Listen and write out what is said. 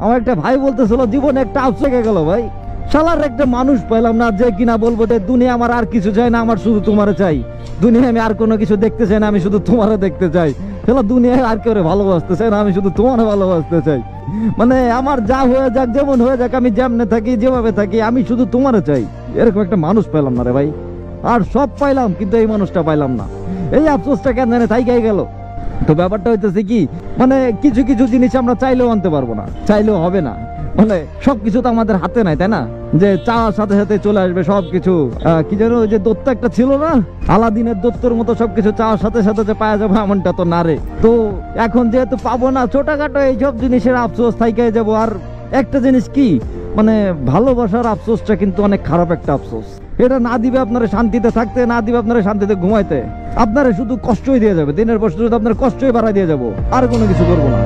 আমার একটা ভাই বলতেছিল জীবনে একটা আফসোস হয়ে গেল ভাই, শালার একটা মানুষ পেলাম না যে কিনা বলবো যে দুনিয়া আমার আর কিছু চাই না, আমার শুধু তোমারে চাই, দুনিয়া আমি আর কোনো কিছু দেখতে চাই না, আমি শুধু তোমারে দেখতে চাই, শালা দুনিয়ায় আর কেউ ভালোবাসতে চাই না, আমি শুধু তোমারে ভালোবাসতে চাই। মানে আমার যা হয়ে যাক, যেমন হয়ে যাক, আমি যেমনে থাকি যেভাবে থাকি, আমি শুধু তোমারে চাই। এরকম একটা মানুষ পেলাম না রে ভাই। আর সব পাইলাম কিন্তু এই মানুষটা পাইলাম না, এই আফসোসটা কেন জানে তাই গাই গেল। তো ব্যাপারটা হইতেছে কি, মানে কিছু কিছু জিনিস আমরা চাইলেও আনতে পারবো না, চাইলেও হবে না, মানে সবকিছু তো আমাদের হাতে নাই, তাই না? যে চাওয়ার সাথে সাথে চলে আসবে সবকিছু। কি যেন ওই যে দত্ত একটা ছিল না, আলাদিনের দত্তর মতো সবকিছু চাওয়ার সাথে সাথে যে পাওয়া যাবে এমনটা তো না রে। তো এখন যেহেতু পাবো না, ছোটখাটো এইসব জিনিসের আফসোস থাইকে যাবো। আর একটা জিনিস কি, মানে ভালোবাসার আফসোসটা কিন্তু অনেক খারাপ একটা আফসোস। এটা না দিবে আপনারা শান্তিতে থাকতে, না দিবে আপনারা শান্তিতে ঘুমাইতে, আপনারা শুধু কষ্টই দিয়ে যাবে, দিনের পর শুধু আপনার কষ্টই বাড়াই দিয়ে যাবো, আর কোনো কিছু করবো না।